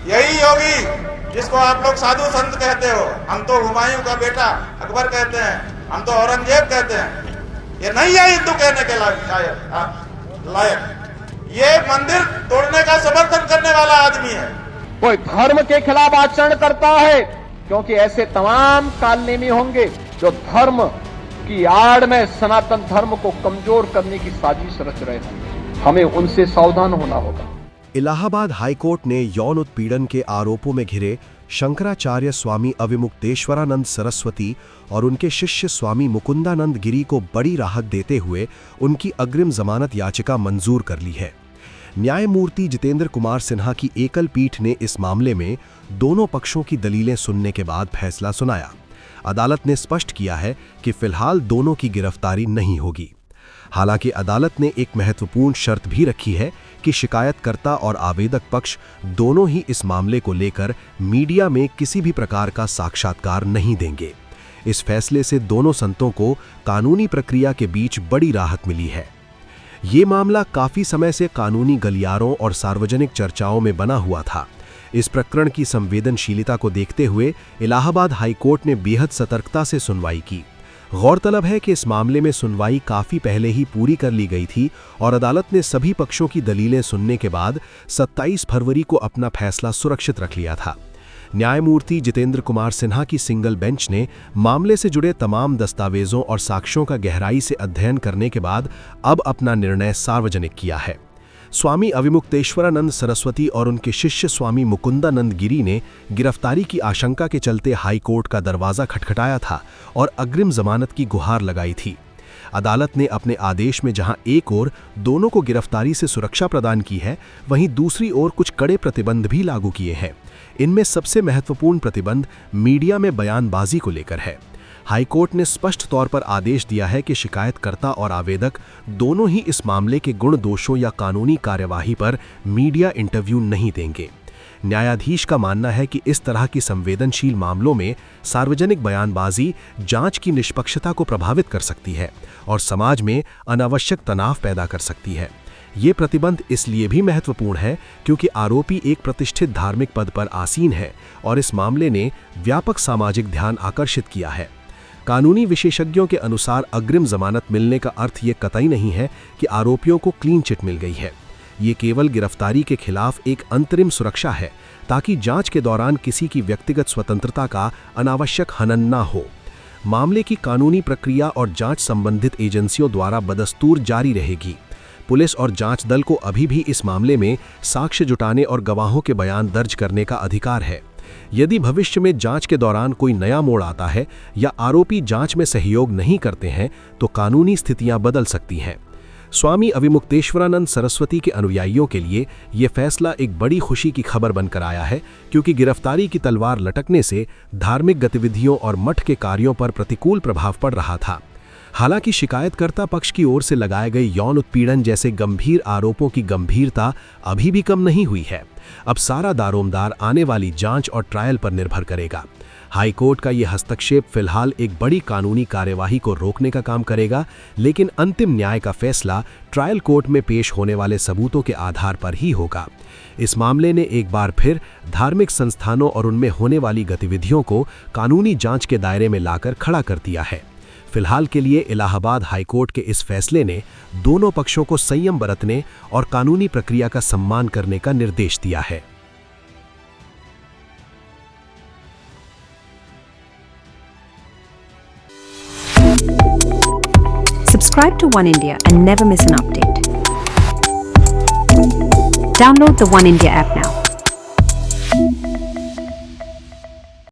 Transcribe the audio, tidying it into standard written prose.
यही योगी जिसको आप लोग साधु संत कहते हो, हम तो हुमायूं का बेटा अकबर कहते हैं, हम तो औरंगजेब कहते हैं, ये नहीं है हिंदू कहने के लायक। ये मंदिर तोड़ने का समर्थन करने वाला आदमी है। कोई धर्म के खिलाफ आचरण करता है, क्योंकि ऐसे तमाम कालनेमी होंगे जो धर्म की आड़ में सनातन धर्म को कमजोर करने की साजिश रच रहे हैं। हमें उनसे सावधान होना होगा। इलाहाबाद हाईकोर्ट ने यौन उत्पीड़न के आरोपों में घिरे शंकराचार्य स्वामी अविमुक्तेश्वरानंद सरस्वती और उनके शिष्य स्वामी मुकुंदानंद गिरी को बड़ी राहत देते हुए उनकी अग्रिम जमानत याचिका मंजूर कर ली है। न्यायमूर्ति जितेंद्र कुमार सिन्हा की एकल पीठ ने इस मामले में दोनों पक्षों की दलीलें सुनने के बाद फैसला सुनाया। अदालत ने स्पष्ट किया है कि फिलहाल दोनों की गिरफ्तारी नहीं होगी। हालांकि अदालत ने एक महत्वपूर्ण शर्त भी रखी है कि शिकायतकर्ता और आवेदक पक्ष दोनों ही इस मामले को लेकर मीडिया में किसी भी प्रकार का साक्षात्कार नहीं देंगे। इस फैसले से दोनों संतों को कानूनी प्रक्रिया के बीच बड़ी राहत मिली है। ये मामला काफी समय से कानूनी गलियारों और सार्वजनिक चर्चाओं में बना हुआ था। इस प्रकरण की संवेदनशीलता को देखते हुए इलाहाबाद हाईकोर्ट ने बेहद सतर्कता से सुनवाई की। गौरतलब है कि इस मामले में सुनवाई काफी पहले ही पूरी कर ली गई थी और अदालत ने सभी पक्षों की दलीलें सुनने के बाद 27 फरवरी को अपना फैसला सुरक्षित रख लिया था। न्यायमूर्ति जितेंद्र कुमार सिन्हा की सिंगल बेंच ने मामले से जुड़े तमाम दस्तावेजों और साक्ष्यों का गहराई से अध्ययन करने के बाद अब अपना निर्णय सार्वजनिक किया है। स्वामी अविमुक्तेश्वरानंद सरस्वती और उनके शिष्य स्वामी मुकुंदानंद गिरी ने गिरफ्तारी की आशंका के चलते हाईकोर्ट का दरवाजा खटखटाया था और अग्रिम जमानत की गुहार लगाई थी। अदालत ने अपने आदेश में जहां एक ओर दोनों को गिरफ्तारी से सुरक्षा प्रदान की है, वहीं दूसरी ओर कुछ कड़े प्रतिबंध भी लागू किए हैं। इनमें सबसे महत्वपूर्ण प्रतिबंध मीडिया में बयानबाजी को लेकर है। हाईकोर्ट ने स्पष्ट तौर पर आदेश दिया है कि शिकायतकर्ता और आवेदक दोनों ही इस मामले के गुण दोषों या कानूनी कार्यवाही पर मीडिया इंटरव्यू नहीं देंगे। न्यायाधीश का मानना है कि इस तरह की संवेदनशील मामलों में सार्वजनिक बयानबाजी जांच की निष्पक्षता को प्रभावित कर सकती है और समाज में अनावश्यक तनाव पैदा कर सकती है। ये प्रतिबंध इसलिए भी महत्वपूर्ण है क्योंकि आरोपी एक प्रतिष्ठित धार्मिक पद पर आसीन है और इस मामले ने व्यापक सामाजिक ध्यान आकर्षित किया है। कानूनी विशेषज्ञों के अनुसार अग्रिम जमानत मिलने का अर्थ ये कतई नहीं है कि आरोपियों को क्लीन चिट मिल गई है। ये केवल गिरफ्तारी के खिलाफ एक अंतरिम सुरक्षा है ताकि जांच के दौरान किसी की व्यक्तिगत स्वतंत्रता का अनावश्यक हनन न हो। मामले की कानूनी प्रक्रिया और जांच संबंधित एजेंसियों द्वारा बदस्तूर जारी रहेगी। पुलिस और जांच दल को अभी भी इस मामले में साक्ष्य जुटाने और गवाहों के बयान दर्ज करने का अधिकार है। यदि भविष्य में जांच के दौरान कोई नया मोड़ आता है या आरोपी जांच में सहयोग नहीं करते हैं तो कानूनी स्थितियां बदल सकती हैं। स्वामी अविमुक्तेश्वरानंद सरस्वती के अनुयायियों के लिए ये फैसला एक बड़ी खुशी की खबर बनकर आया है, क्योंकि गिरफ्तारी की तलवार लटकने से धार्मिक गतिविधियों और मठ के कार्यों पर प्रतिकूल प्रभाव पड़ रहा था। हालांकि शिकायतकर्ता पक्ष की ओर से लगाए गए यौन उत्पीड़न जैसे गंभीर आरोपों की गंभीरता अभी भी कम नहीं हुई है। अब सारा दारोमदार आने वाली जांच और ट्रायल पर निर्भर करेगा। हाईकोर्ट का यह हस्तक्षेप फिलहाल एक बड़ी कानूनी कार्यवाही को रोकने का काम करेगा, लेकिन अंतिम न्याय का फैसला ट्रायल कोर्ट में पेश होने वाले सबूतों के आधार पर ही होगा। इस मामले ने एक बार फिर धार्मिक संस्थानों और उनमें होने वाली गतिविधियों को कानूनी जांच के दायरे में लाकर खड़ा कर दिया है। फिलहाल के लिए इलाहाबाद हाईकोर्ट के इस फैसले ने दोनों पक्षों को संयम बरतने और कानूनी प्रक्रिया का सम्मान करने का निर्देश दिया है। Subscribe to One India and never miss an update. Download the One India app now.